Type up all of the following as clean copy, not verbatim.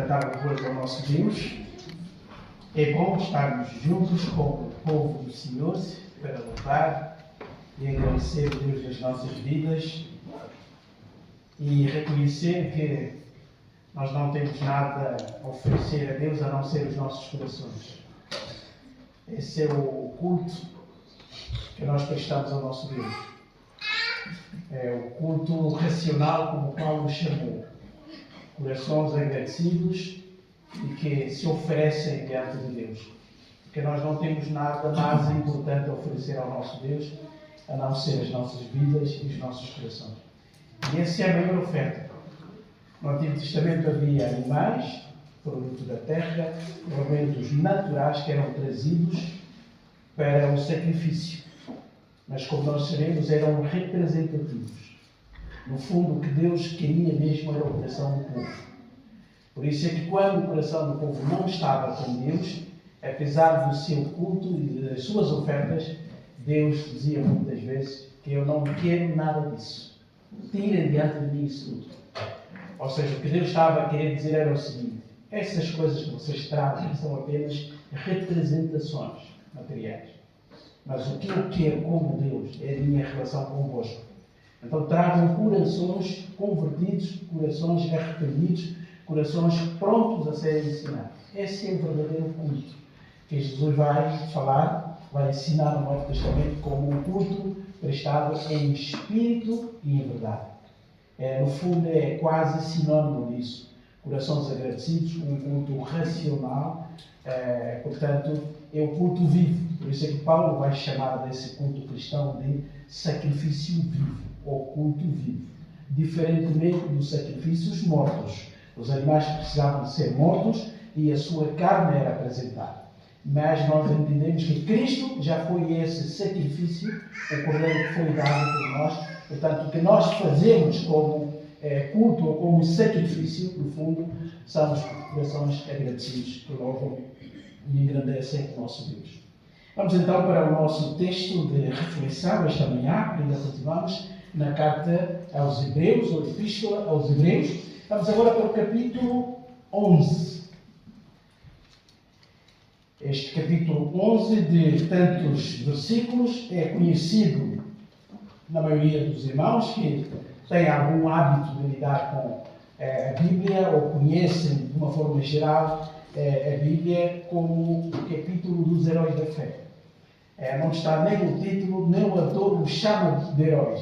dar louvores ao nosso Deus. É bom estarmos juntos com o povo do Senhor para louvar e agradecer a Deus das nossas vidas e reconhecer que nós não temos nada a oferecer a Deus a não ser os nossos corações. Esse é o culto que nós prestamos ao nosso Deus. É o culto racional, como Paulo chamou. Corações agradecidos e que se oferecem diante de Deus. Porque nós não temos nada mais importante a oferecer ao nosso Deus a não ser as nossas vidas e os nossos corações. E essa é a maior oferta. No Antigo Testamento havia animais, produto da terra, elementos naturais que eram trazidos para o sacrifício. Mas, como nós sabemos, eram representativos. No fundo, o que Deus queria mesmo era o coração do povo. Por isso é que quando o coração do povo não estava com Deus, apesar do seu culto e das suas ofertas, Deus dizia muitas vezes que eu não quero nada disso. Tirem diante de mim isso tudo. Ou seja, o que Deus estava a querer dizer era o seguinte: essas coisas que vocês trazem são apenas representações materiais. Mas o que eu quero como Deus é a minha relação convosco. Então tragam corações convertidos, corações arrependidos, corações prontos a serem ensinados. Esse é o verdadeiro culto que Jesus vai falar, vai ensinar no Novo Testamento como um culto prestado em espírito e em verdade. No fundo é quase sinónimo disso. Corações agradecidos, um culto racional, portanto é o culto vivo. Por isso é que Paulo vai chamar desse culto cristão de sacrifício vivo, ou culto vivo. Diferentemente dos sacrifícios mortos. Os animais precisavam de ser mortos e a sua carne era apresentada. Mas nós entendemos que Cristo já foi esse sacrifício, o cordeiro que foi dado por nós. Portanto, o que nós fazemos como culto ou como sacrifício, no fundo, são os corações agradecidos que louvam e engrandecem o nosso Deus. Vamos então para o nosso texto de reflexão esta manhã. Ainda continuamos na carta aos Hebreus, ou Epístola aos Hebreus. Vamos agora para o capítulo 11. Este capítulo 11, de tantos versículos, é conhecido na maioria dos irmãos que têm algum hábito de lidar com a Bíblia ou conhecem de uma forma geral a Bíblia como o capítulo dos heróis da fé. Não está nem no título, nem o autor os chama de heróis,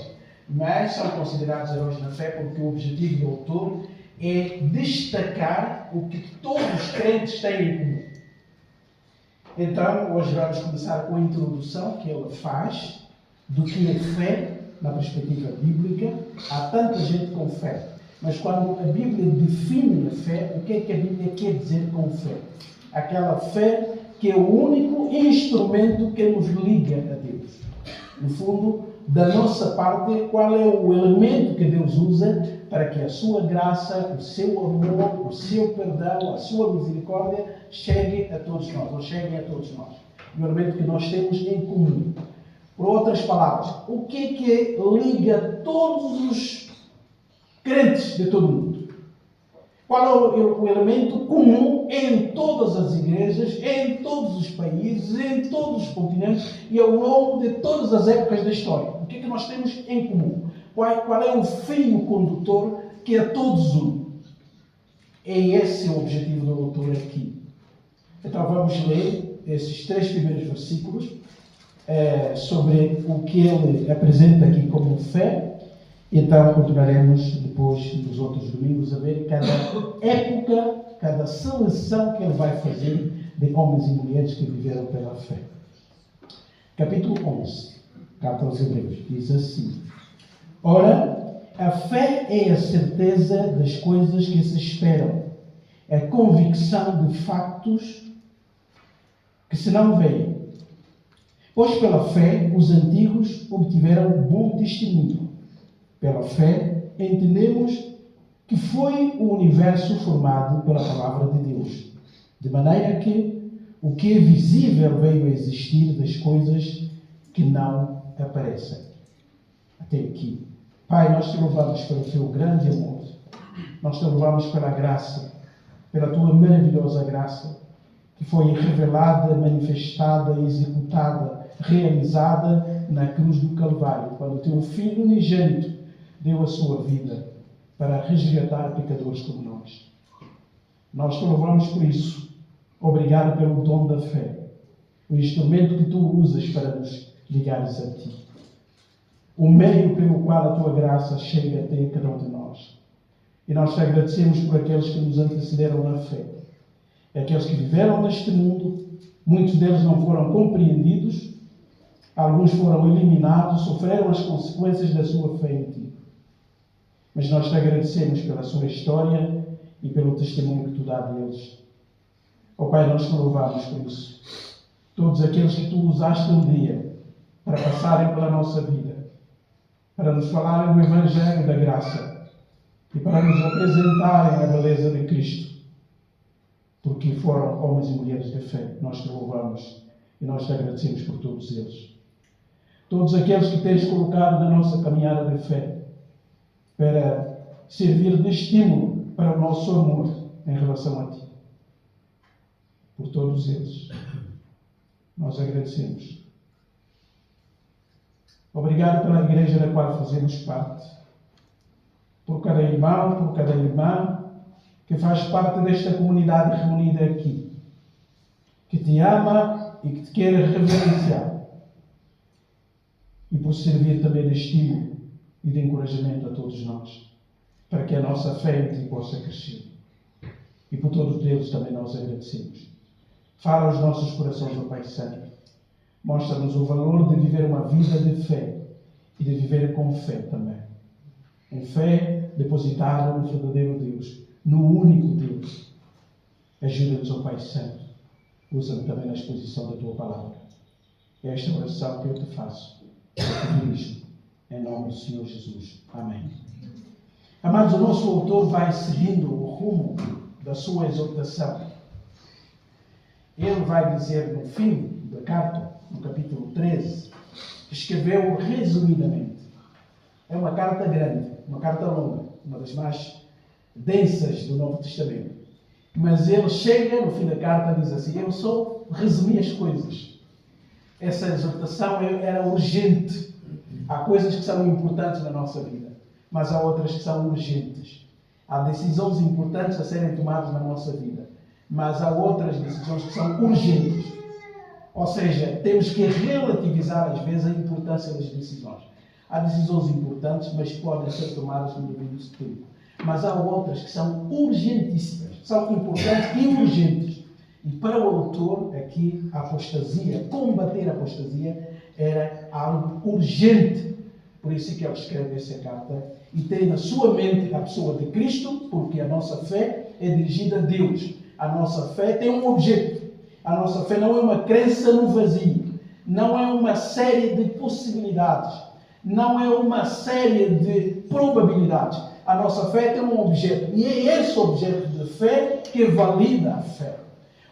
mas são considerados heróis da fé porque o objetivo do autor é destacar o que todos os crentes têm em comum. Então, hoje vamos começar com a introdução que ele faz do que é fé na perspectiva bíblica. Há tanta gente com fé, mas quando a Bíblia define a fé, o que é que a Bíblia quer dizer com fé? Aquela fé que é o único instrumento que nos liga a Deus. No fundo, da nossa parte, qual é o elemento que Deus usa para que a sua graça, o seu amor, o seu perdão, a sua misericórdia chegue a todos nós, ou cheguem a todos nós. O elemento que nós temos em comum. Por outras palavras, o que é que liga todos os crentes de todo o mundo? Qual é o elemento comum em todas as igrejas, em todos os países, em todos os continentes e ao longo de todas as épocas da história? O que é que nós temos em comum? Qual é o fio condutor que a todos une? É esse o objetivo do autor aqui. Então vamos ler esses 3 primeiros versículos sobre o que ele apresenta aqui como fé. Então continuaremos depois nos outros domingos a ver cada época, cada seleção que ele vai fazer de homens e mulheres que viveram pela fé. Capítulo 11, carta aos Hebreus, diz assim: Ora, a fé é a certeza das coisas que se esperam, a convicção de factos que se não veem. Pois pela fé os antigos obtiveram bom testemunho. Pela fé entendemos que foi o universo formado pela palavra de Deus, de maneira que o que é visível veio a existir das coisas que não aparecem. Até aqui. Pai, nós te louvamos pelo teu grande amor. Nós te louvamos pela graça, pela tua maravilhosa graça, que foi revelada, manifestada, executada, realizada na cruz do Calvário, quando o teu Filho unigênito deu a sua vida para resgatar pecadores como nós. Nós te louvamos por isso. Obrigado pelo dom da fé, o instrumento que tu usas para nos ligares a ti. O meio pelo qual a tua graça chega até cada um de nós. E nós te agradecemos por aqueles que nos antecederam na fé. Aqueles que viveram neste mundo, muitos deles não foram compreendidos, alguns foram eliminados, sofreram as consequências da sua fé em ti. Mas nós te agradecemos pela sua história e pelo testemunho que tu dá deles. Ó Pai, nós te louvamos por isso. Todos aqueles que tu usaste um dia para passarem pela nossa vida, para nos falarem do Evangelho da graça e para nos apresentarem a beleza de Cristo, porque foram homens e mulheres de fé. Nós te louvamos e nós te agradecemos por todos eles. Todos aqueles que tens colocado na nossa caminhada de fé para servir de estímulo para o nosso amor em relação a ti. Por todos eles, nós agradecemos. Obrigado pela igreja da qual fazemos parte, por cada irmão, por cada irmã que faz parte desta comunidade reunida aqui, que te ama e que te quer reverenciar, e por servir também de estímulo e de encorajamento a todos nós, para que a nossa fé em ti possa crescer. E por todos eles também nós agradecemos. Fala aos nossos corações, ó Pai Santo. Mostra-nos o valor de viver uma vida de fé e de viver com fé também. Em fé depositada no verdadeiro Deus, no único Deus. Ajuda-nos, ó Pai Santo. Usa-me também na exposição da Tua Palavra. É esta oração que eu te faço. Eu te dirijo. Em nome do Senhor Jesus. Amém. Amados, o nosso autor vai seguindo o rumo da sua exortação. Ele vai dizer no fim da carta, no capítulo 13, que escreveu resumidamente. É uma carta grande, uma carta longa, uma das mais densas do Novo Testamento. Mas ele chega no fim da carta e diz assim: eu só resumi as coisas. Essa exortação era urgente. Há coisas que são importantes na nossa vida, mas há outras que são urgentes. Há decisões importantes a serem tomadas na nossa vida, mas há outras decisões que são urgentes. Ou seja, temos que relativizar às vezes a importância das decisões. Há decisões importantes, mas podem ser tomadas no devido tempo. Mas há outras que são urgentíssimas, são importantes e urgentes. E para o autor, aqui, a apostasia, combater a apostasia, era algo urgente. Por isso que ele escreve essa carta e tem na sua mente a pessoa de Cristo, porque a nossa fé é dirigida a Deus. A nossa fé tem um objeto. A nossa fé não é uma crença no vazio. Não é uma série de possibilidades. Não é uma série de probabilidades. A nossa fé tem um objeto. E é esse objeto de fé que valida a fé.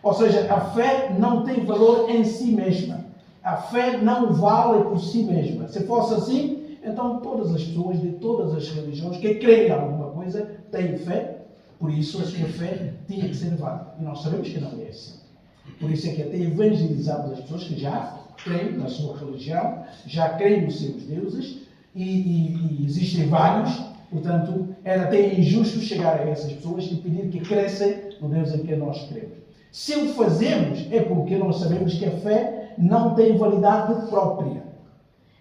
Ou seja, a fé não tem valor em si mesma. A fé não vale por si mesma. Se fosse assim, então todas as pessoas de todas as religiões que creem em alguma coisa têm fé. Por isso a sua fé tinha que ser válida. E nós sabemos que não é assim. Por isso é que até evangelizamos as pessoas que já creem na sua religião, já creem nos seus deuses, e existem vários. Portanto, era até injusto chegar a essas pessoas e pedir que cresçam no Deus em que nós cremos. Se o fazemos, é porque nós sabemos que a fé não tem validade própria.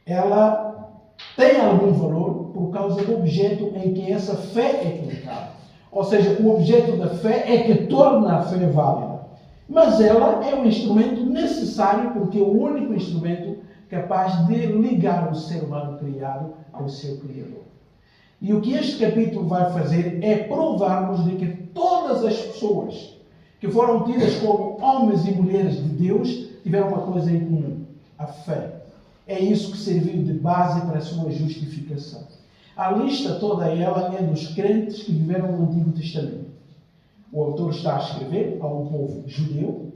Ela tem algum valor por causa do objeto em que essa fé é colocada. Ou seja, o objeto da fé é que torna a fé válida. Mas ela é um instrumento necessário, porque é o único instrumento capaz de ligar o ser humano criado ao seu Criador. E o que este capítulo vai fazer é provar-nos de que todas as pessoas que foram tidas como homens e mulheres de Deus tiveram uma coisa em comum: a fé. É isso que serviu de base para a sua justificação. A lista toda ela é dos crentes que viveram no Antigo Testamento. O autor está a escrever a um povo judeu,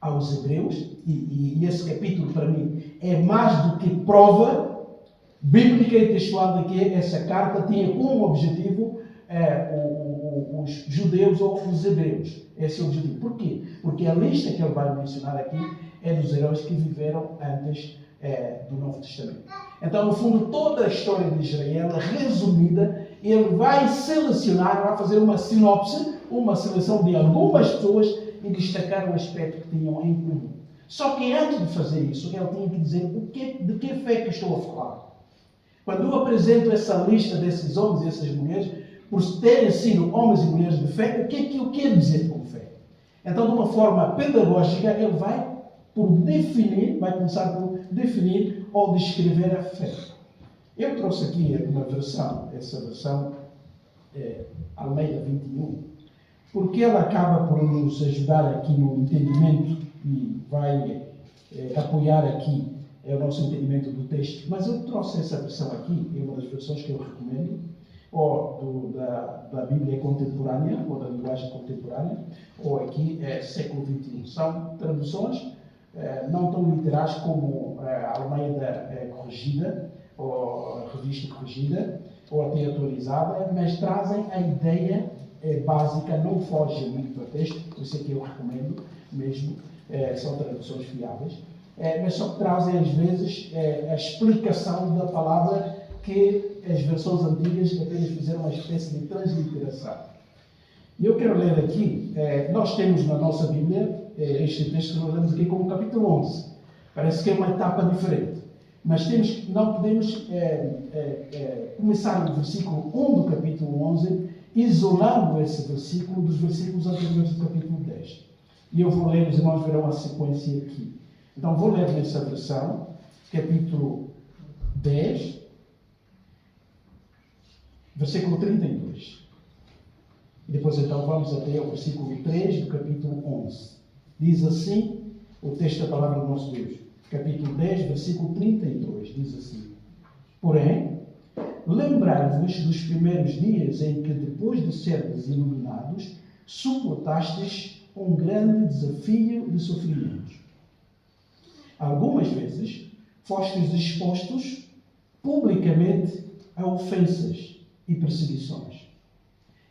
aos hebreus, e esse capítulo para mim é mais do que prova bíblica e textual de que essa carta tinha como objetivo os judeus ou os hebreus. Esse é o objetivo. Por quê? Porque a lista que ele vai mencionar aqui é dos heróis que viveram antes do Novo Testamento. Então, no fundo, toda a história de Israel, resumida, ele vai selecionar, vai fazer uma sinopse, uma seleção de algumas pessoas e destacar o aspecto que tinham em comum. Só que antes de fazer isso, ele tinha que dizer de que fé que estou a falar. Quando eu apresento essa lista desses homens e essas mulheres, por terem sido homens e mulheres de fé, o que é que eu quero dizer com fé? Então, de uma forma pedagógica, ele vai começar por definir ou descrever a fé. Eu trouxe aqui uma versão, essa versão Almeida 21, porque ela acaba por nos ajudar aqui no entendimento e vai apoiar aqui o nosso entendimento do texto. Mas eu trouxe essa versão aqui, é uma das versões que eu recomendo, ou da Bíblia contemporânea, ou da linguagem contemporânea, ou aqui século XXI. São traduções não tão literais como a Almeida corrigida, ou a revista corrigida, ou até atualizada, mas trazem a ideia básica, não foge muito do texto, por isso é que eu recomendo mesmo, são traduções fiáveis, mas só que trazem às vezes a explicação da palavra que as versões antigas apenas fizeram uma espécie de transliteração. E eu quero ler aqui, nós temos na nossa Bíblia este texto que nós lemos aqui como capítulo 11. Parece que é uma etapa diferente. Mas não podemos começar no versículo 1 do capítulo 11, isolando esse versículo dos versículos anteriores do capítulo 10. E eu vou ler, os irmãos verão a sequência aqui. Então vou ler nessa versão, capítulo 10, versículo 32. E depois então vamos até o versículo 3 do capítulo 11. Diz assim o texto da palavra do nosso Deus. Capítulo 10, versículo 32. Diz assim: Porém, lembrai-vos dos primeiros dias em que, depois de serdes iluminados, suportastes um grande desafio de sofrimentos. Algumas vezes fostes expostos publicamente a ofensas e perseguições.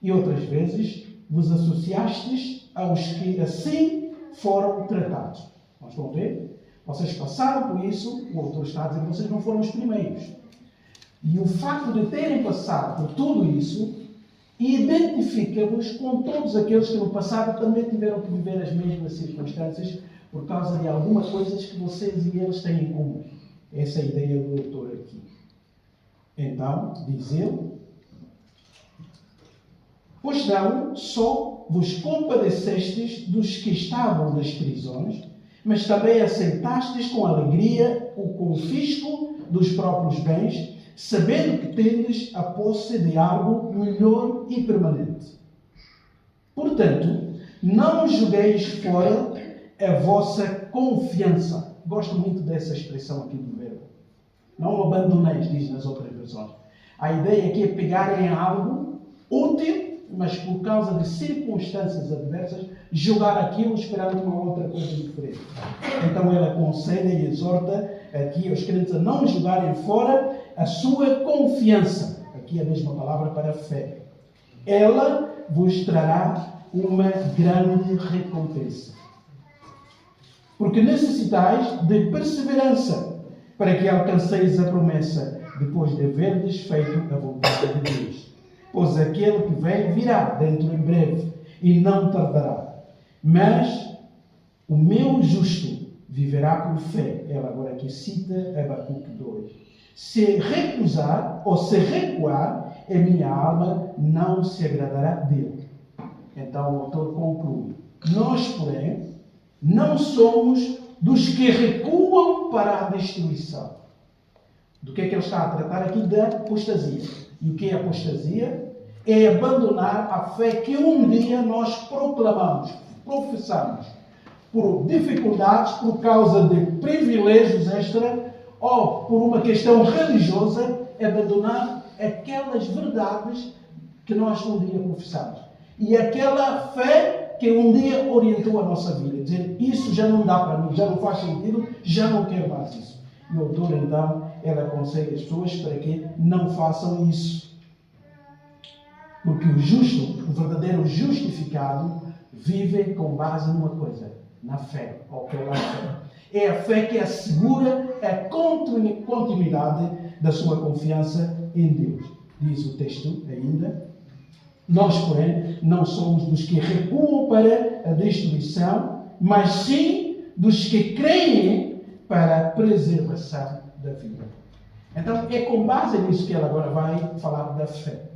E outras vezes vos associastes aos que assim foram tratados. Nós vamos ver? Vocês passaram por isso, o autor está a dizer que vocês não foram os primeiros. E o facto de terem passado por tudo isso identifica-vos com todos aqueles que no passado também tiveram que viver as mesmas circunstâncias por causa de algumas coisas que vocês e eles têm em comum. Essa é a ideia do autor aqui. Então, diz ele: Pois não só vos compadecestes dos que estavam nas prisões, mas também aceitastes com alegria o confisco dos próprios bens, sabendo que tendes a posse de algo melhor e permanente. Portanto, não jogueis fora a vossa confiança. Gosto muito dessa expressão aqui do verbo. Não abandoneis, diz nas outras versões. A ideia aqui é pegarem algo útil, mas por causa de circunstâncias adversas, jogar aquilo esperando uma outra coisa diferente. Então ele aconselha e exorta aqui aos crentes a não jogarem fora a sua confiança. Aqui a mesma palavra para fé. Ela vos trará uma grande recompensa. Porque necessitais de perseverança para que alcanceis a promessa depois de haverdes feito a vontade de Deus. Pois aquele que vem virá dentro em breve e não tardará. Mas o meu justo viverá por fé. Ela agora aqui cita Abacuque 2. Se recusar ou se recuar, a minha alma não se agradará dele. Então o autor conclui: Nós, porém, não somos dos que recuam para a destruição. Do que é que ele está a tratar aqui? Da apostasia. E o que é apostasia? É abandonar a fé que um dia nós proclamamos, professamos, por dificuldades, por causa de privilégios extra, ou por uma questão religiosa, abandonar aquelas verdades que nós um dia professamos. E aquela fé que um dia orientou a nossa vida. Dizer, isso já não dá para mim, já não faz sentido, já não quero mais isso. E o autor, então, ela aconselha as pessoas para que não façam isso. Porque o justo, o verdadeiro justificado, vive com base numa coisa, na fé, ou pela fé. É a fé que assegura a continuidade da sua confiança em Deus. Diz o texto ainda: nós, porém, não somos dos que recuam para a destruição, mas sim dos que creem para a preservação da vida. Então, é com base nisso que ela agora vai falar da fé.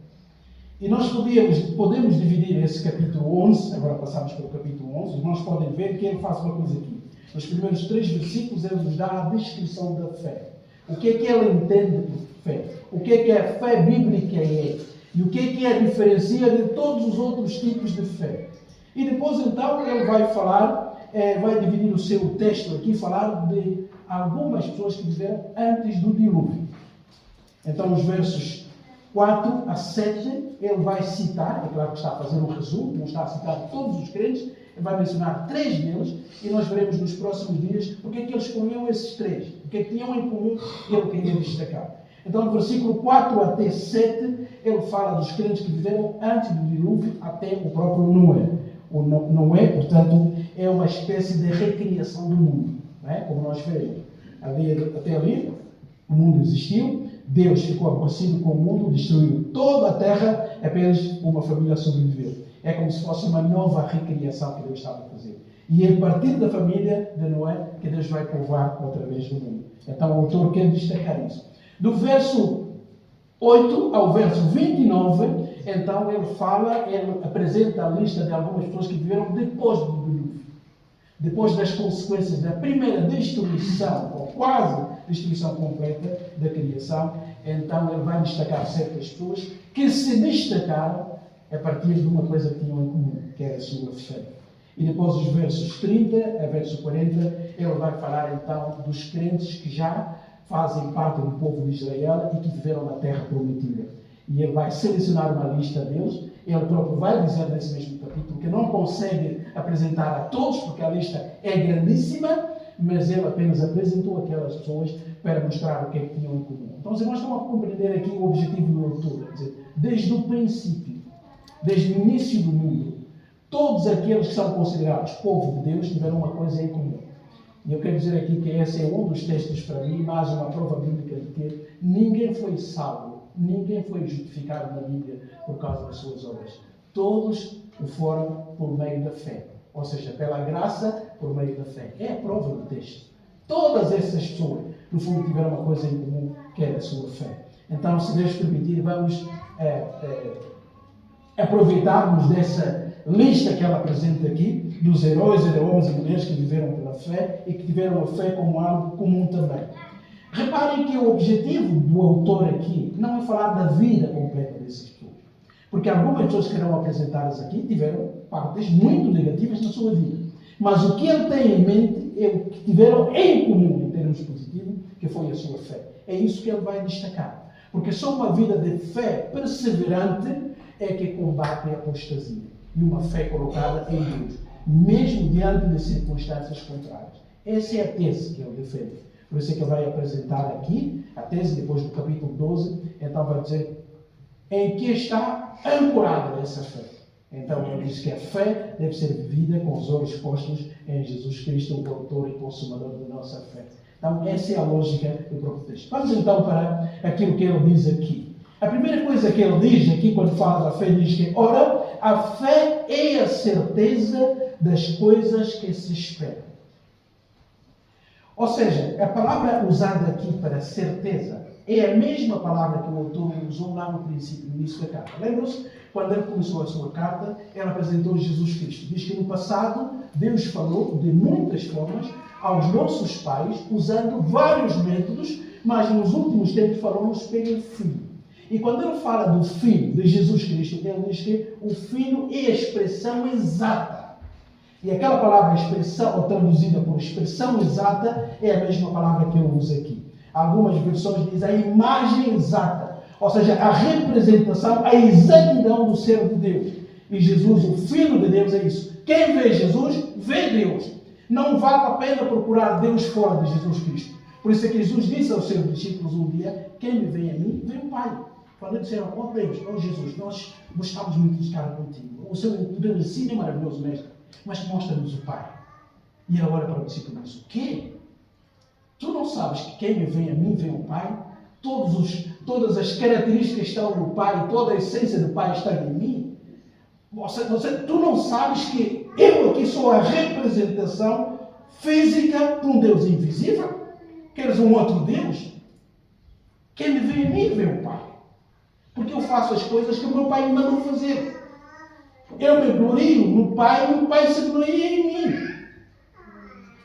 E nós podemos dividir esse capítulo 11, agora passamos para o capítulo 11, os irmãos podem ver que ele faz uma coisa aqui. Nos primeiros 3 versículos, ele nos dá a descrição da fé. O que é que ele entende por fé? O que é que a fé bíblica é? E o que é a diferencia de todos os outros tipos de fé? E depois, então, ele vai falar, vai dividir o seu texto aqui, falar de algumas pessoas que viveram antes do dilúvio. Então, os versos 4 a 7, ele vai citar, é claro que está a fazer um resumo, não está a citar todos os crentes, ele vai mencionar 3 deles, e nós veremos nos próximos dias porque é que ele escolheu esses 3, o que é que tinham em comum e ele queria destacar. Então, no versículo 4 até 7, ele fala dos crentes que viveram antes do dilúvio até o próprio Noé. O Noé, portanto, é uma espécie de recriação do mundo, não é? Como nós veremos. Até ali, o mundo existiu, Deus ficou aborrecido com o mundo, destruiu toda a terra, apenas uma família sobreviveu. É como se fosse uma nova recriação que Deus estava a fazer. E é a partir da família de Noé que Deus vai povoar outra vez o mundo. Então o autor quer destacar isso. Do verso 8 ao verso 29, então ele apresenta a lista de algumas pessoas que viveram depois do dilúvio. Depois das consequências da primeira destruição, ou quase destruição completa da criação, então ele vai destacar certas pessoas que se destacaram a partir de uma coisa que tinham em comum, que era a sua fé. E depois os versos 30 a verso 40, ele vai falar então dos crentes que já fazem parte do povo de Israel e que viveram na terra prometida. E ele vai selecionar uma lista deles. Ele próprio vai dizer nesse mesmo capítulo que não consegue apresentar a todos, porque a lista é grandíssima, mas ele apenas apresentou aquelas pessoas para mostrar o que é que tinham em comum. Então os irmãos estão a compreender aqui o objetivo do autor. Quer dizer, desde o princípio, desde o início do mundo, todos aqueles que são considerados povo de Deus tiveram uma coisa em comum. E eu quero dizer aqui que esse é um dos textos para mim, mais uma prova bíblica de que ninguém foi salvo, ninguém foi justificado na Bíblia por causa das suas obras. Todos o foram por meio da fé. Ou seja, pela graça, por meio da fé. É a prova do texto. Todas essas pessoas, no fundo, tiveram uma coisa em comum, que era a sua fé. Então, se Deus permitir, vamos aproveitarmos dessa lista que ela apresenta aqui, dos heróis, homens e mulheres que viveram pela fé e que tiveram a fé como algo comum também. Reparem que o objetivo do autor aqui não é falar da vida completa dessas pessoas. Porque algumas pessoas que irão apresentadas aqui tiveram partes muito negativas na sua vida. Mas o que ele tem em mente é o que tiveram em comum, em termos positivos, que foi a sua fé. É isso que ele vai destacar. Porque só uma vida de fé perseverante é que combate a apostasia. E uma fé colocada em Deus, mesmo diante de circunstâncias contrárias. Essa é a tese que ele defende. Por isso é que ele vai apresentar aqui a tese, depois do capítulo 12, então vai dizer em que está ancorada essa fé. Então ele diz que a fé deve ser vivida com os olhos postos em Jesus Cristo, o autor e consumador da nossa fé. Então essa é a lógica do próprio texto. Vamos então para aquilo que ele diz aqui. A primeira coisa que ele diz aqui, quando fala da fé, diz que, ora, a fé é a certeza das coisas que se esperam. Ou seja, a palavra usada aqui para certeza é a mesma palavra que o autor usou lá no princípio, no início da carta. Lembram-se? Quando ele começou a sua carta, ele apresentou Jesus Cristo. Diz que no passado, Deus falou de muitas formas aos nossos pais, usando vários métodos, mas nos últimos tempos falou-nos pelo Filho. E quando ele fala do Filho de Jesus Cristo, ele diz que o Filho é a expressão exata. E aquela palavra expressão, ou traduzida por expressão exata, é a mesma palavra que eu uso aqui. Algumas versões dizem a imagem exata, ou seja, a representação, a exatidão do ser de Deus. E Jesus, o Filho de Deus, é isso. Quem vê Jesus, vê Deus. Não vale a pena procurar Deus fora de Jesus Cristo. Por isso é que Jesus disse aos seus discípulos um dia, quem me vê a mim, vê o Pai. Falei, disseram, ó Deus, ó Jesus, nós gostamos muito de estar contigo. O teu ensino é maravilhoso, mestre, mas mostra-nos o Pai. E ele olha para o discípulo e diz, o quê? Tu não sabes que quem me vem a mim vem o Pai? Todas as características que estão no Pai, toda a essência do Pai está em mim? Tu não sabes que eu aqui sou a representação física de um Deus invisível? Queres um outro Deus? Quem me vê a mim vê o Pai. Porque eu faço as coisas que o meu Pai me mandou fazer. Eu me glorio no Pai e o Pai se gloria em mim.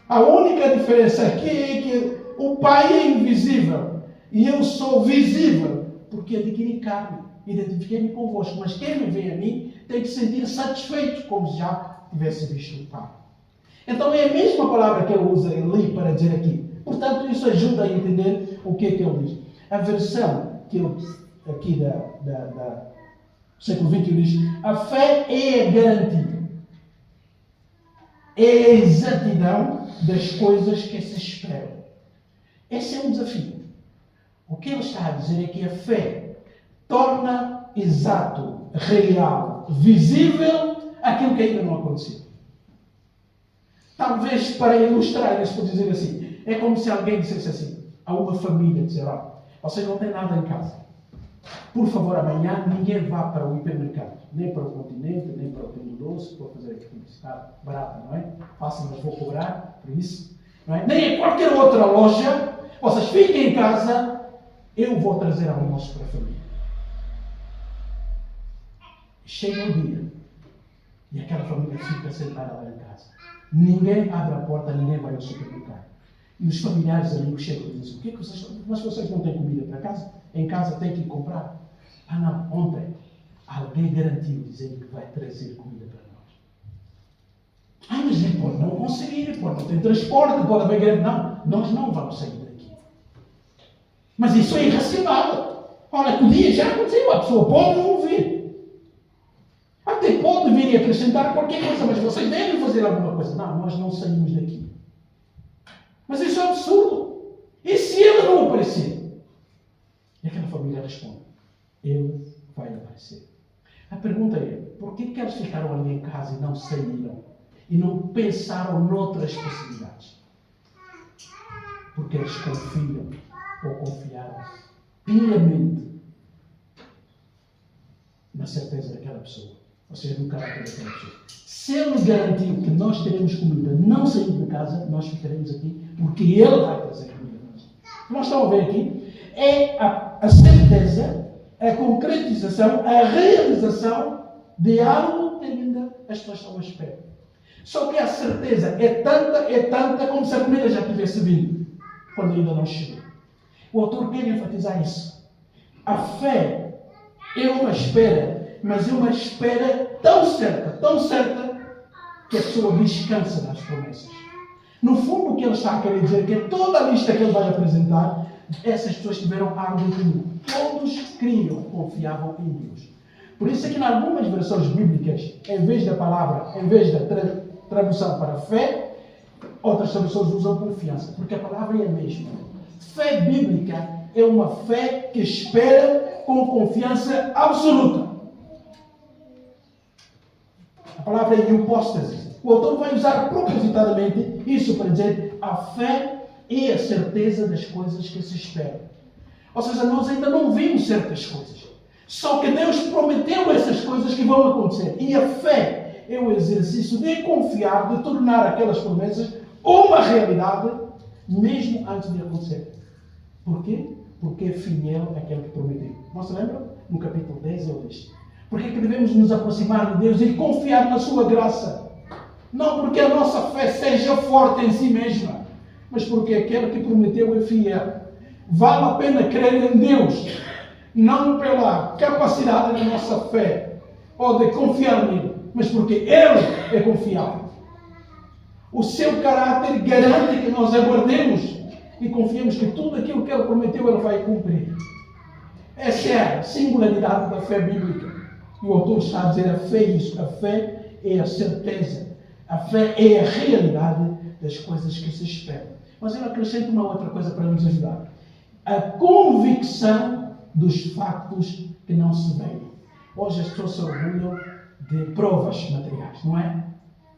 A única diferença aqui é que o Pai é invisível e eu sou visível, porque adquiri carne, identifiquei-me convosco. Mas quem me vê a mim tem que se sentir satisfeito, como se já tivesse visto o Pai. Então é a mesma palavra que ele usa ali para dizer aqui. Portanto, isso ajuda a entender o que é que ele diz. A versão que ele, aqui do século XXI diz, a fé é a garantia. É a exatidão das coisas que se esperam. Esse é um desafio. O que ele está a dizer é que a fé torna exato, real, visível aquilo que ainda não aconteceu. Talvez para ilustrar isso, por dizer assim, é como se alguém dissesse assim, a uma família, dizer, você não tem nada em casa. Por favor, amanhã ninguém vá para o hipermercado, nem para o Continente, nem para o Pingo Doce, para fazer aqui publicidade barata, não é? Fácil, mas vou cobrar por isso. Não é? Nem a qualquer outra loja. Vocês fiquem em casa, eu vou trazer almoço para a família. Chega o dia e aquela família fica sentada lá em casa. Ninguém abre a porta, ninguém vai ao supermercado. E os familiares amigos chegam e dizem, o que é que vocês estão? Mas vocês não têm comida para casa? Em casa têm que ir comprar. Não, ontem alguém garantiu dizendo que vai trazer comida para nós. Mas ele pode não conseguir, pode não ter transporte, pode haver grande. Não, nós não vamos sair daqui. Mas isso é irracional. Olha, que o dia já aconteceu, a pessoa pode não ouvir. Até pode vir e acrescentar qualquer coisa, mas vocês devem fazer alguma coisa. Não, nós não saímos daqui. Mas isso é absurdo. E se ele não aparecer? E aquela família responde, ele vai aparecer. A pergunta é, por que eles ficaram ali em casa e não saíram? E não pensaram noutras possibilidades? Porque eles confiam ou confiaram piamente na certeza daquela pessoa. Ou seja, no caráter daquela pessoa. Se ele garantiu que nós teremos comida, não saindo de casa, nós ficaremos aqui, porque ele vai trazer comida. Nós estamos a ver aqui, é a certeza, a concretização, a realização de algo que ainda as pessoas estão à espera. Só que a certeza é tanta como se a comida já tivesse vindo, quando ainda não chegou. O autor quer enfatizar isso. A fé é uma espera, mas é uma espera tão certa, que a pessoa descansa nas promessas. No fundo, o que ele está a querer dizer é que toda a lista que ele vai apresentar, essas pessoas tiveram algo em comum. Todos criam, confiavam em Deus. Por isso é que em algumas versões bíblicas, em vez da tradução para fé, outras traduções usam confiança, porque a palavra é a mesma. Fé bíblica é uma fé que espera com confiança absoluta. A palavra é hipóstase. O autor vai usar propositadamente isso para dizer a fé é a certeza das coisas que se esperam. Ou seja, nós ainda não vimos certas coisas. Só que Deus prometeu essas coisas que vão acontecer. E a fé é o exercício de confiar, de tornar aquelas promessas uma realidade, mesmo antes de acontecer. Por quê? Porque é fiel àquele que prometeu. Não se lembram? No capítulo 10 eu disse. Porque é que devemos nos aproximar de Deus e confiar na sua graça? Não porque a nossa fé seja forte em si mesma, mas porque aquele que prometeu é fiel. Vale a pena crer em Deus, não pela capacidade da nossa fé, ou de confiar nele, mas porque Ele é confiável. O seu caráter garante que nós aguardemos e confiemos que tudo aquilo que Ele prometeu, Ele vai cumprir. Essa é a singularidade da fé bíblica. E o autor está a dizer, a fé é isso. A fé é a certeza. A fé é a realidade das coisas que se esperam. Mas ele acrescenta uma outra coisa para nos ajudar. A convicção dos factos que não se veem. Hoje as pessoas se orgulham de provas materiais, não é?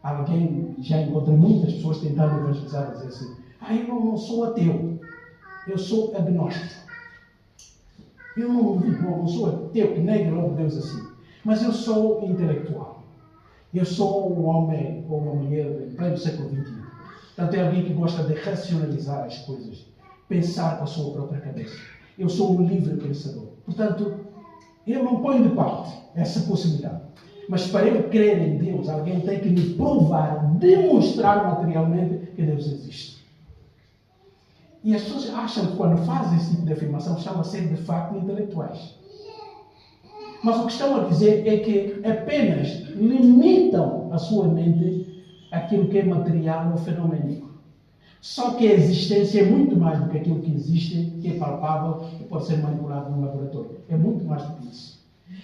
Alguém, já encontrei muitas pessoas tentando evangelizar, dizer assim: eu não sou ateu, eu sou agnóstico. Eu não sou ateu que nega logo Deus assim, mas eu sou intelectual. Eu sou um homem ou uma mulher em pleno século XXI. Portanto, é alguém que gosta de racionalizar as coisas, pensar com a sua própria cabeça. Eu sou um livre pensador. Portanto, eu não ponho de parte essa possibilidade. Mas para eu crer em Deus, alguém tem que me provar, demonstrar materialmente que Deus existe. E as pessoas acham que quando fazem esse tipo de afirmação estão a ser de facto intelectuais. Mas o que estão a dizer é que apenas limitam a sua mente àquilo que é material ou fenoménico. Só que a existência é muito mais do que aquilo que existe, que é palpável e pode ser manipulado no laboratório. É muito mais do que isso.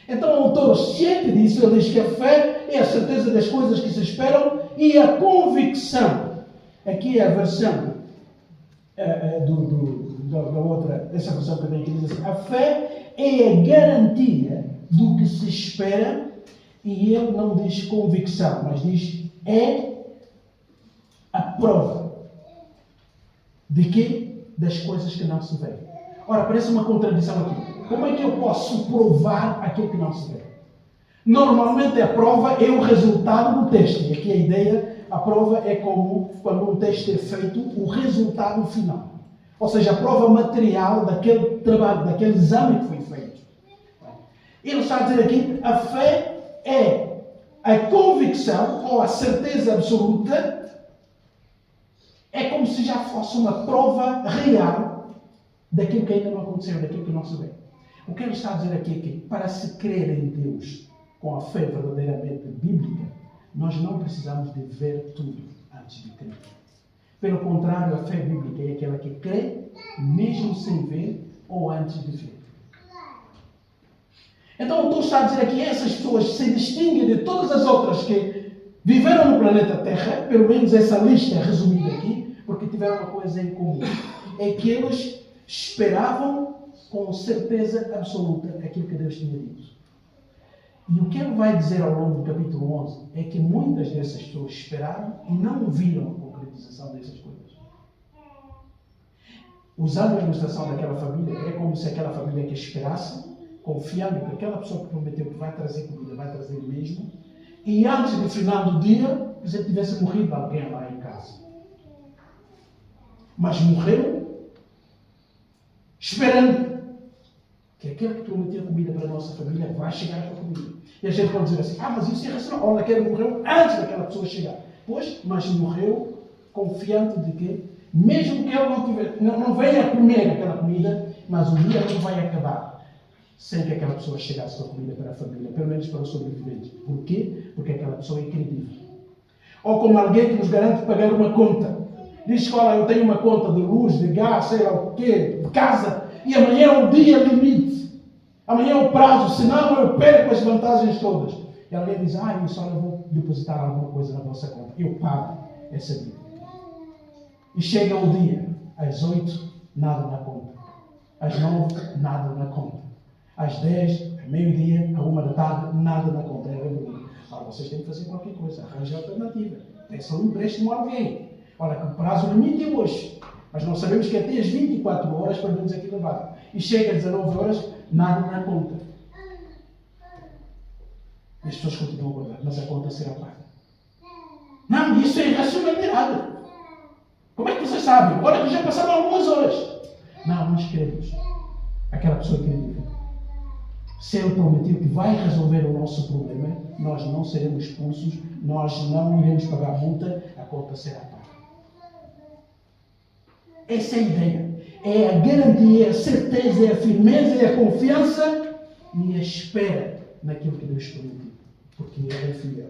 Então o autor, ciente disso, ele diz que a fé é a certeza das coisas que se esperam e a convicção. Aqui é a versão da outra, essa versão que eu tenho aqui diz assim: a fé é a garantia do que se espera, e ele não diz convicção, mas diz é a prova de que? Das coisas que não se veem. Ora, parece uma contradição aqui. Como é que eu posso provar aquilo que não se vê? Normalmente a prova é o resultado do teste. E aqui a ideia, a prova é como quando um teste é feito, o resultado final. Ou seja, a prova material daquele trabalho, daquele exame que foi feito. Ele está a dizer aqui, a fé é a convicção ou a certeza absoluta. É como se já fosse uma prova real daquilo que ainda não aconteceu, daquilo que não se vê. O que ele está a dizer aqui é que, para se crer em Deus com a fé verdadeiramente bíblica, nós não precisamos de ver tudo antes de crer. Pelo contrário, a fé bíblica é aquela que crê, mesmo sem ver ou antes de ver. Então, o autor está a dizer aqui que essas pessoas se distinguem de todas as outras que viveram no planeta Terra, pelo menos essa lista é resumida aqui, porque tiveram uma coisa em comum. É que eles esperavam com certeza absoluta aquilo que Deus tinha dito. E o que ele vai dizer ao longo do capítulo 11 é que muitas dessas pessoas esperaram e não viram a concretização dessas coisas. Usando a ilustração daquela família, é como se aquela família que esperasse, confiando que aquela pessoa que prometeu que vai trazer comida, vai trazer mesmo, e antes do final do dia, já tivesse morrido alguém lá em casa. Mas morreu esperando que aquele que prometeu comida para a nossa família vai chegar com a comida. E a gente pode dizer assim: mas isso é racional. Olha, aquele morreu antes daquela pessoa chegar. Pois, mas morreu confiante de que, mesmo que ele não venha comer aquela comida, mas o dia não vai acabar sem que aquela pessoa chegasse com a comida para a família, pelo menos para os sobreviventes. Por quê? Porque aquela pessoa é credível. Ou como alguém que nos garante pagar uma conta. Diz que, olha, eu tenho uma conta de luz, de gás, sei lá o quê, de casa, e amanhã é o dia limite. Amanhã é o prazo, senão eu perco as vantagens todas. E alguém diz: isso, olha, eu vou depositar alguma coisa na vossa conta. Eu pago essa dívida. E chega o dia, às 8, nada na conta. Às 9, nada na conta. Às 10, ao meio-dia, à 1 da tarde, nada na conta. Vocês têm que fazer qualquer coisa, arranjem alternativa. Peçam um empréstimo a alguém. Olha, que o prazo limite é hoje. Mas nós sabemos que até as 24 horas perdemos aquilo lá. E chega às 19 horas, nada na conta. E as pessoas continuam a guardar, mas a conta será paga. Não, isso é irracionalidade. Como é que vocês sabem? Olha que já passaram algumas horas. Não, nós queremos. Aquela pessoa credível. Se ele prometeu que vai resolver o nosso problema, nós não seremos expulsos, nós não iremos pagar multa, a conta será paga. Essa é a ideia. É a garantia, é a certeza, é a firmeza, é a confiança e a espera naquilo que Deus prometeu. Porque Ele é fiel.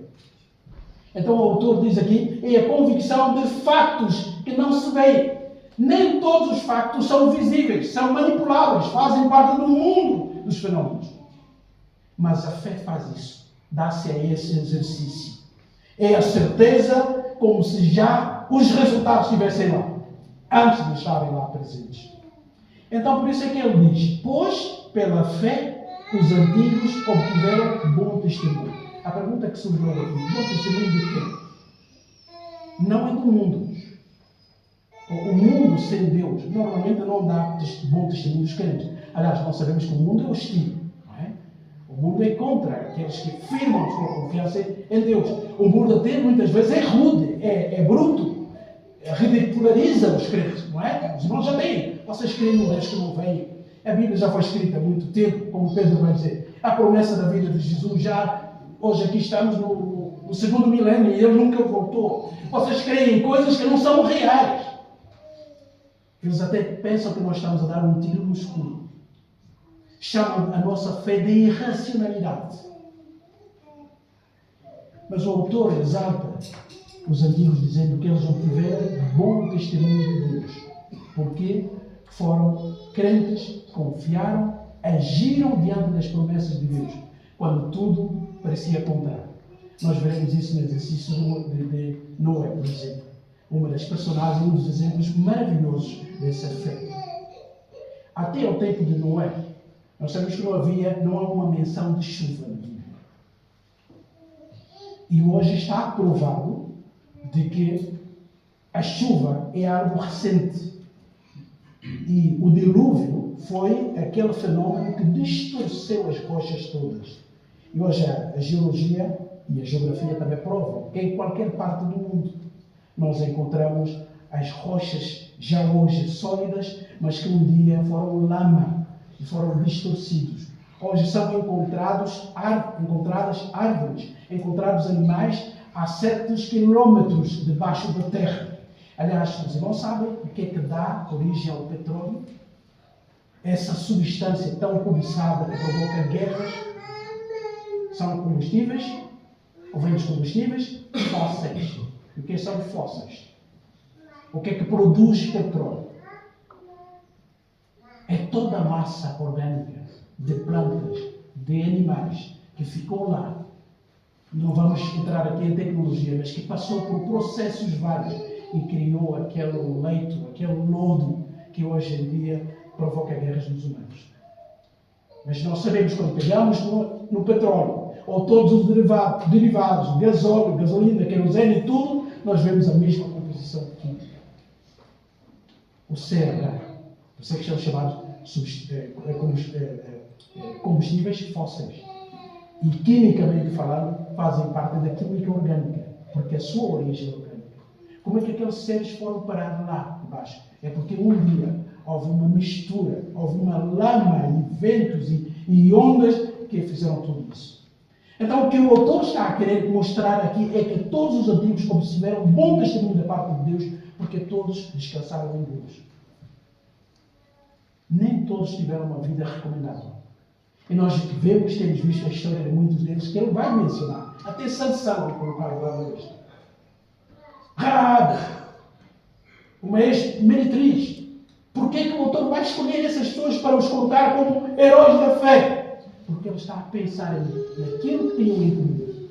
Então o autor diz aqui, é a convicção de fatos que não se veem. Nem todos os factos são visíveis, são manipuláveis, fazem parte do mundo dos fenómenos. Mas a fé faz isso. Dá-se a esse exercício. É a certeza como se já os resultados estivessem lá, antes de estarem lá presentes. Então, por isso é que ele diz: pois pela fé, os antigos obtiveram bom testemunho. A pergunta que surgiu aqui, bom testemunho de quê? Não é do mundo. O mundo sem Deus normalmente não dá bom testemunho dos crentes. Aliás, nós sabemos que o mundo é hostil. Não é? O mundo é contra aqueles que firmam a sua confiança em Deus. O mundo até muitas vezes é rude, é bruto, ridiculariza os crentes. Não é? Os irmãos já têm. Vocês creem no Deus que não vem. A Bíblia já foi escrita há muito tempo, como Pedro vai dizer. A promessa da vida de Jesus já, hoje aqui estamos no segundo milénio e ele nunca voltou. Vocês creem em coisas que não são reais. Eles até pensam que nós estamos a dar um tiro no escuro. Chamam a nossa fé de irracionalidade. Mas o autor exalta os antigos dizendo que eles obtiveram bom testemunho de Deus. Porque foram crentes, confiaram, agiram diante das promessas de Deus, quando tudo parecia contrário. Nós veremos isso no exercício de Noé, por exemplo. Uma das personagens, um dos exemplos maravilhosos dessa fé. Até o tempo de Noé, nós sabemos que não há uma menção de chuva na Bíblia. E hoje está provado de que a chuva é algo recente. E o dilúvio foi aquele fenômeno que distorceu as rochas todas. E hoje a geologia e a geografia também provam que em qualquer parte do mundo nós encontramos as rochas já hoje sólidas, mas que um dia foram lama e foram distorcidos. Hoje são encontradas árvores, encontrados animais a certos quilómetros debaixo da terra. Aliás, vocês não sabem o que é que dá origem ao petróleo? Essa substância tão cobiçada que provoca guerras são combustíveis, ou vem dos combustíveis, fósseis. O que são fósseis? O que é que produz petróleo? É toda a massa orgânica de plantas, de animais, que ficou lá. Não vamos entrar aqui em tecnologia, mas que passou por processos vários e criou aquele leito, aquele lodo que hoje em dia provoca guerras nos humanos. Mas nós sabemos quando pegamos no petróleo, ou todos os derivados, gasóleo, gasolina, querosene e tudo, nós vemos a mesma composição química. O CH, por que são chamados combustíveis fósseis. E quimicamente falando, fazem parte da química orgânica, porque a sua origem é orgânica. Como é que aqueles seres foram parar lá embaixo? É porque um dia houve uma mistura, houve uma lama e ventos e ondas que fizeram tudo isso. Então o que o autor está a querer mostrar aqui é que todos os antigos obtiveram bom testemunho da parte de Deus, porque todos descansaram em Deus. Nem todos tiveram uma vida recomendável. E nós temos visto a história de muitos deles que ele vai mencionar. Até Sansão vai colocar lá no texto. Raabe, uma ex-meretriz. Por que o autor vai escolher essas pessoas para os colocar como heróis da fé? Porque ele está a pensar naquilo que tinham em comum.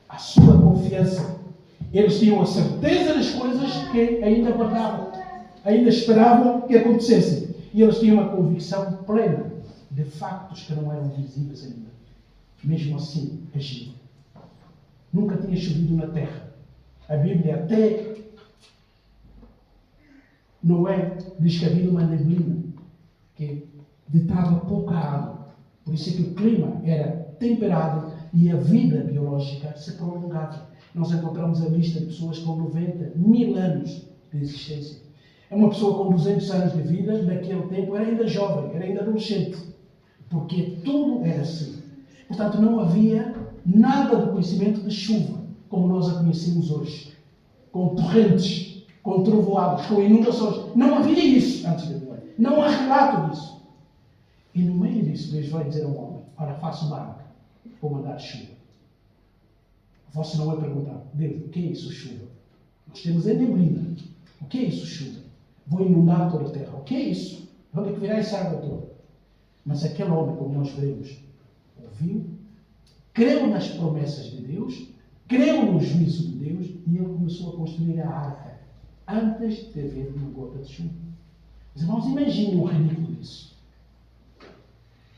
A sua confiança. Eles tinham a certeza das coisas que ainda guardavam. Ainda esperavam que acontecessem. E eles tinham uma convicção plena de factos que não eram visíveis ainda. Mesmo assim, agiam. Nunca tinha chovido na terra. A Bíblia até Noé diz que havia uma neblina que ditava pouca água. Por isso é que o clima era temperado e a vida biológica se prolongava. Nós encontramos a lista de pessoas com 90.000 anos de existência. Uma pessoa com 200 anos de vida, naquele tempo, era ainda jovem, era ainda adolescente. Porque tudo era assim. Portanto, não havia nada do conhecimento de chuva, como nós a conhecemos hoje. Com torrentes, com trovoadas, com inundações. Não havia isso antes de Noé. Não há relato disso. E no meio disso, Deus vai dizer ao homem: olha, faça uma arca, vou mandar chuva. Você não vai perguntar: Deus, o que é isso, chuva? Nós temos a neblina. O que é isso, chuva? Vou inundar toda a terra. O que é isso? De onde é que virá essa água toda? Mas aquele homem, como nós veremos, ouviu, creu nas promessas de Deus, creu no juízo de Deus e ele começou a construir a arca antes de haver uma gota de chuva. Os irmãos, imaginem o ridículo disso.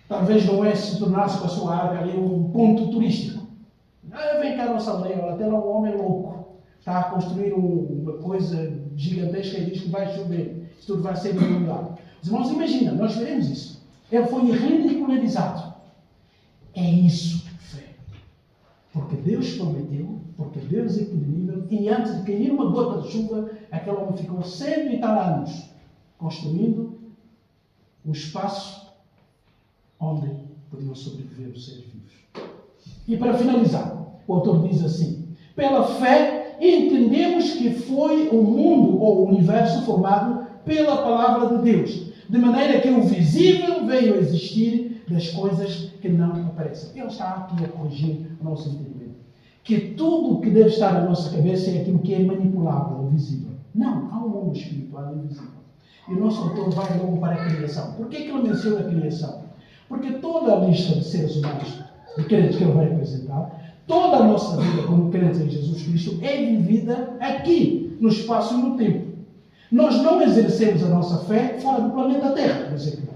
Talvez não é se tornar-se com a sua arca ali um ponto turístico. Vem cá a nossa aldeia, até lá um homem louco está a construir uma coisa gigantesca e diz que vai chover. Isso tudo vai ser inundado. Os irmãos, imagina, nós veremos isso. Ele foi ridicularizado. É isso, fé. Porque Deus prometeu, porque Deus é poderível, e antes de cair uma gota de chuva, aquele homem ficou 100 e tal anos construindo um espaço onde podiam sobreviver os seres vivos. E para finalizar, o autor diz assim: pela fé entendemos que foi o mundo ou o universo formado pela palavra de Deus, de maneira que o visível veio a existir das coisas que não aparecem. Ele está aqui a corrigir o nosso entendimento. Que tudo o que deve estar na nossa cabeça é aquilo que é manipulável ou visível. Não, há um mundo espiritual invisível. E o nosso autor vai logo para a criação. Por que ele menciona a criação? Porque toda a lista de seres humanos, de crentes que ele vai apresentar, toda a nossa vida como crentes em Jesus Cristo é vivida aqui, no espaço e no tempo. Nós não exercemos a nossa fé fora do planeta Terra, meus irmãos.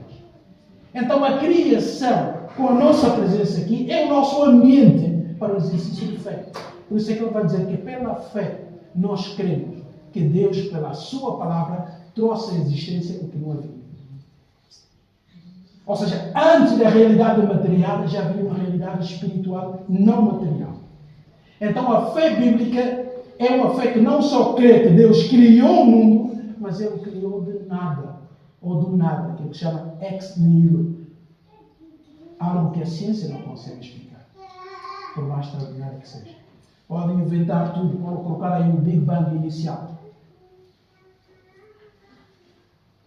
Então a criação, com a nossa presença aqui, é o nosso ambiente para o exercício de fé. Por isso é que ele vai dizer que pela fé nós cremos que Deus, pela sua palavra, trouxe à existência o que não havia. Ou seja, antes da realidade material já havia uma realidade espiritual não material. Então a fé bíblica é uma fé que não só crê que Deus criou o mundo, mas Ele criou de nada, ou do nada, que ele chama ex nihilo. Algo que a ciência não consegue explicar, por mais extraordinário que seja. Podem inventar tudo, podem colocar aí um Big Bang inicial.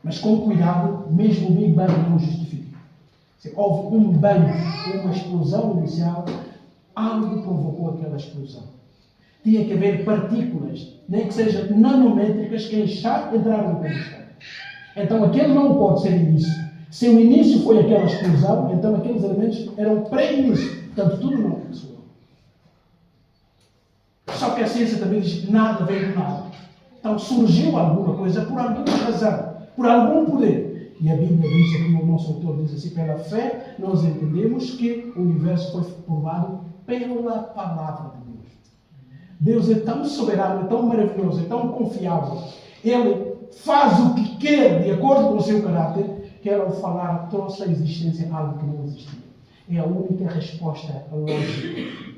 Mas com cuidado, mesmo o Big Bang não justifica. Se houve um bang, uma explosão inicial, algo provocou aquela explosão. Tinha que haver partículas, nem que sejam nanométricas, que entraram no combustão. Então aquele não pode ser início. Se o início foi aquela explosão, então aqueles elementos eram pré-início. Portanto, tudo não começou. Só que a ciência também diz que nada veio do nada. Então surgiu alguma coisa por alguma razão, por algum poder. E a Bíblia diz, aqui o nosso autor diz assim, pela fé nós entendemos que o universo foi formado pela palavra de Deus. Deus é tão soberano, é tão maravilhoso, é tão confiável. Ele faz o que quer de acordo com o seu caráter, que ele ao falar trouxe à existência algo que não existia. É a única resposta lógica.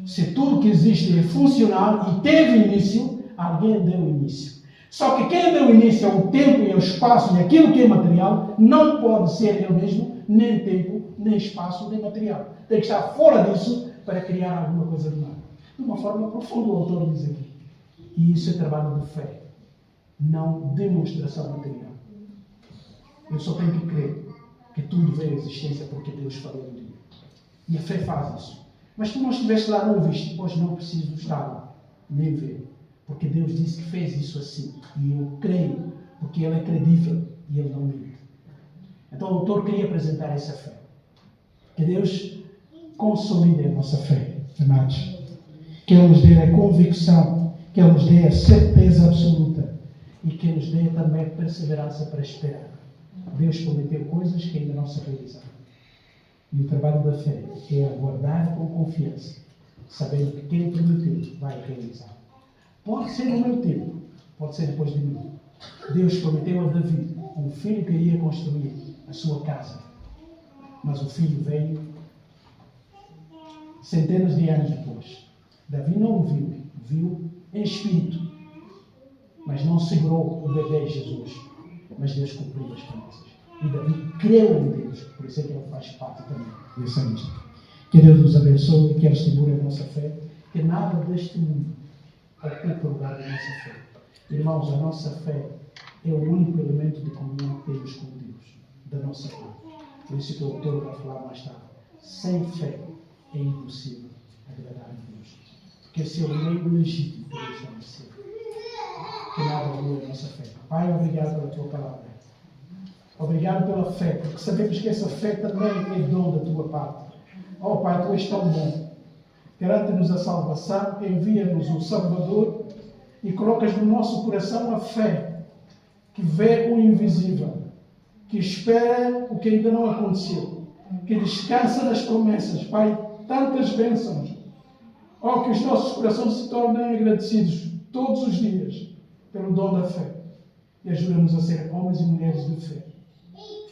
Se tudo que existe é funcional e teve início, alguém deu início. Só que quem deu início ao tempo e ao espaço e aquilo que é material, não pode ser ele mesmo, nem tempo, nem espaço, nem material. Tem que estar fora disso para criar alguma coisa do nada. De uma forma profunda, o autor diz aqui. E isso é trabalho de fé, não demonstração material. Eu só tenho que crer que tudo veio à existência porque Deus falou um dia. E a fé faz isso. Mas se tu não estiveste lá, não viste, pois não preciso estar lá, nem ver. Porque Deus disse que fez isso assim. E eu creio, porque Ele é credível e Ele não mente. Então o autor queria apresentar essa fé. Que Deus consolide a nossa fé, amados. Que Ele nos dê a convicção, que Ele nos dê a certeza absoluta e que nos dê também perseverança para esperar. Deus prometeu coisas que ainda não se realizaram. E o trabalho da fé é aguardar com confiança, sabendo que quem prometeu vai realizar. Pode ser no meu tempo, pode ser depois de mim. Deus prometeu a Davi um filho que iria construir a sua casa. Mas o filho veio centenas de anos depois. Davi não o viu, viu em espírito. Mas não segurou o bebê Jesus. Mas Deus cumpriu as promessas. E Davi creu em Deus. Por isso é que ele faz parte também dessa lista. Que Deus nos abençoe e que Ele estimule a nossa fé. Que nada deste mundo ocupe o lugar da nossa fé. Irmãos, a nossa fé é o único elemento de comunhão que temos com Deus, da nossa fé. Por isso que o autor vai falar mais tarde. Sem fé é impossível agradar a Deus. Porque esse é o meio legítimo que Deus vai ser. Que nada anule a nossa fé. Pai, obrigado pela Tua palavra. Obrigado pela fé, porque sabemos que essa fé também é dom da Tua parte. Oh Pai, Tu és tão bom. Garante-nos a salvação, envia-nos o Salvador e colocas no nosso coração a fé que vê o invisível, que espera o que ainda não aconteceu, que descansa nas promessas. Pai, tantas bênçãos. Oh, que os nossos corações se tornem agradecidos todos os dias pelo dom da fé. E ajuda-nos a ser homens e mulheres de fé,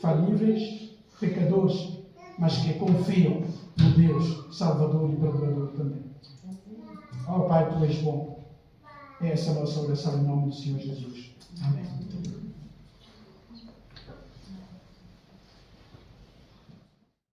falíveis, pecadores, mas que confiam no Deus Salvador e Perdoador também. Oh Pai, Tu és bom. É essa a nossa oração em nome do Senhor Jesus. Amém.